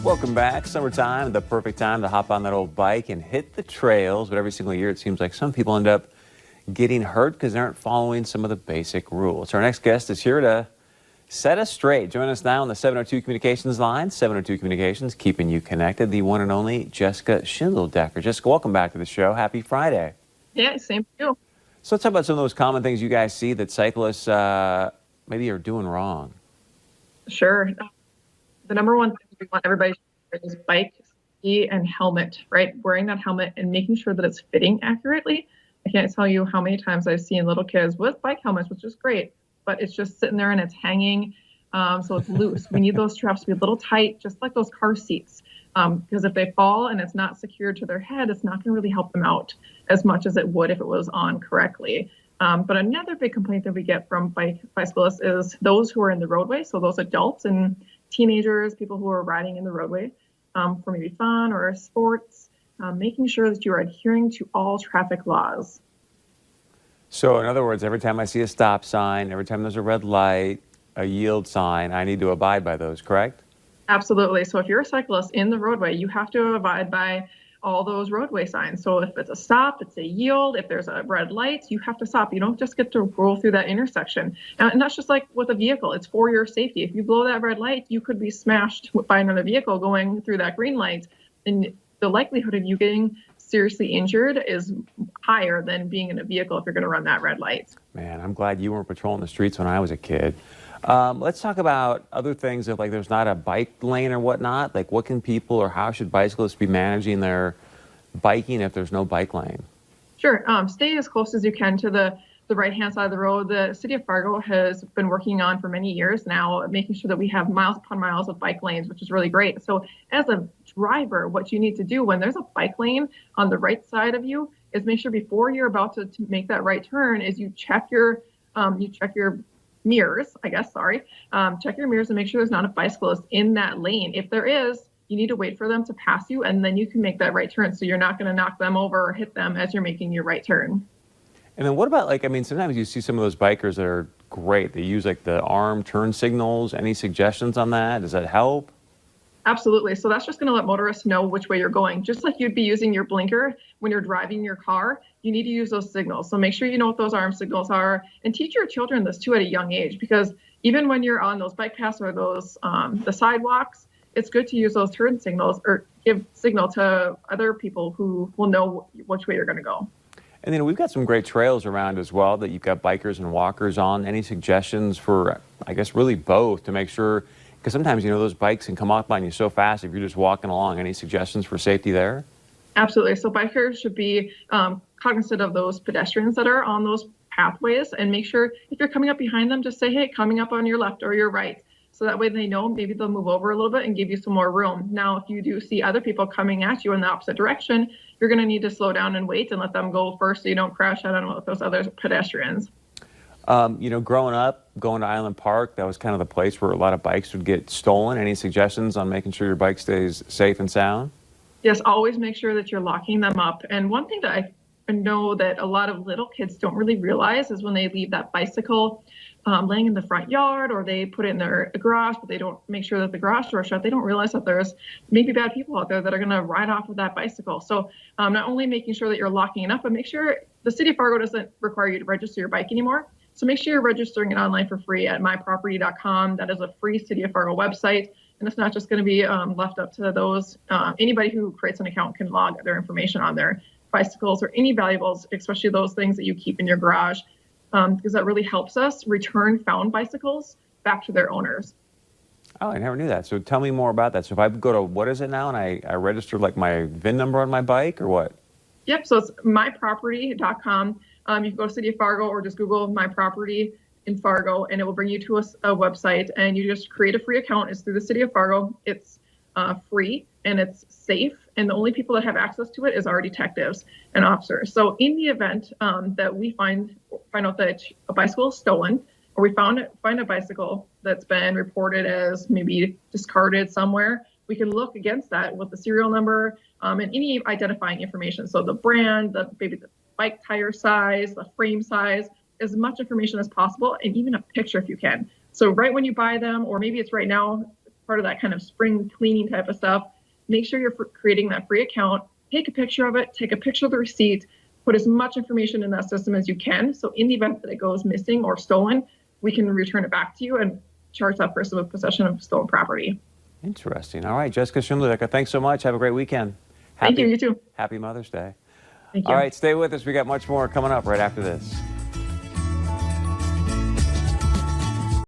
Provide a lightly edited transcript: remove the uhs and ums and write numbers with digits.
Welcome back. Summertime, the perfect time to hop on that old bike and hit the trails. But every single year, it seems like some people end up getting hurt because they aren't following some of the basic rules. Our next guest is here to set us straight. Join us now on the 702 Communications line. 702 Communications, keeping you connected. The one and only Jessica Schindeldecker. Jessica, welcome back to the show. Happy Friday. Yeah, same for you. So let's talk about some of those common things you guys see that cyclists maybe are doing wrong. Sure. The number one thing we want everybody to do is bike, ski, and helmet, right? Wearing that helmet and making sure that it's fitting accurately. I can't tell you how many times I've seen little kids with bike helmets, which is great, but it's just sitting there and it's hanging, so it's loose. We need those straps to be a little tight, just like those car seats, because if they fall and it's not secured to their head, it's not going to really help them out as much as it would if it was on correctly. But another big complaint that we get from bicyclists is those who are in the roadway, so those adults and teenagers, people who are riding in the roadway for maybe fun or sports, making sure that you are adhering to all traffic laws. So in other words, every time I see a stop sign, every time there's a red light, a yield sign, I need to abide by those, correct? Absolutely. So if you're a cyclist in the roadway, you have to abide by all those roadway signs. So if it's a stop, it's a yield, if there's a red light, you have to stop. You don't just get to roll through that intersection. And that's just like with a vehicle, it's for your safety. If you blow that red light, you could be smashed by another vehicle going through that green light. And the likelihood of you getting seriously injured is higher than being in a vehicle if you're going to run that red light. Man, I'm glad you weren't patrolling the streets when I was a kid. Let's talk about other things if like there's not a bike lane or whatnot. Like what can people or how should bicyclists be managing their biking if there's no bike lane? Sure. Stay as close as you can to the right-hand side of the road. The city of Fargo has been working on for many years now, making sure that we have miles upon miles of bike lanes, which is really great. So as a driver, what you need to do when there's a bike lane on the right side of you is make sure before you're about to make that right turn is you check your mirrors, check your mirrors and make sure there's not a bicyclist in that lane. If there is, you need to wait for them to pass you and then you can make that right turn. So you're not going to knock them over or hit them as you're making your right turn. And then what about sometimes you see some of those bikers that are great. They use like the arm turn signals. Any suggestions on that? Does that help? Absolutely. So that's just going to let motorists know which way you're going. Just like you'd be using your blinker when you're driving your car, you need to use those signals. So make sure you know what those arm signals are and teach your children this too at a young age, because even when you're on those bike paths or those the sidewalks, it's good to use those turn signals or give signal to other people who will know which way you're going to go. And then we've got some great trails around as well that you've got bikers and walkers on. Any suggestions for, I guess, really both to make sure, because sometimes, those bikes can come up on you so fast if you're just walking along. Any suggestions for safety there? Absolutely. So bikers should be cognizant of those pedestrians that are on those pathways and make sure if you're coming up behind them, just say, hey, coming up on your left or your right. So that way they know, maybe they'll move over a little bit and give you some more room. Now, if you do see other people coming at you in the opposite direction, you're going to need to slow down and wait and let them go first so you don't crash out on those other pedestrians. Growing up, going to Island Park, that was kind of the place where a lot of bikes would get stolen. Any suggestions on making sure your bike stays safe and sound? Yes, always make sure that you're locking them up. And one thing that I know that a lot of little kids don't really realize is when they leave that bicycle laying in the front yard or they put it in their garage, but they don't make sure that the garage door is shut, they don't realize that there's maybe bad people out there that are going to ride off of that bicycle. So not only making sure that you're locking it up, but make sure the city of Fargo doesn't require you to register your bike anymore. So make sure you're registering it online for free at myproperty.com. That is a free City of Fargo website. And it's not just going to be left up to those. Anybody who creates an account can log their information on their bicycles or any valuables, especially those things that you keep in your garage, because that really helps us return found bicycles back to their owners. Oh, I never knew that. So tell me more about that. So if I go to, what is it now, and I register like my VIN number on my bike or what? Yep. So it's myproperty.com. You can go to City of Fargo or just Google My Property in Fargo, and it will bring you to a website, and you just create a free account. It's through the City of Fargo. It's free and it's safe, and the only people that have access to it is our detectives and officers. So in the event that we find out that a bicycle is stolen, or we find a bicycle that's been reported as maybe discarded somewhere, we can look against that with the serial number and any identifying information. So the brand, maybe the bike tire size, the frame size, as much information as possible, and even a picture if you can. So right when you buy them, or maybe it's right now, part of that kind of spring cleaning type of stuff, make sure you're creating that free account, take a picture of it, take a picture of the receipt, put as much information in that system as you can. So in the event that it goes missing or stolen, we can return it back to you and charge that person with possession of stolen property. Interesting. All right, Jessica Schindler, thanks so much. Have a great weekend. Thank you. You too. Happy Mother's Day. Thank you. All right, stay with us. We got much more coming up right after this.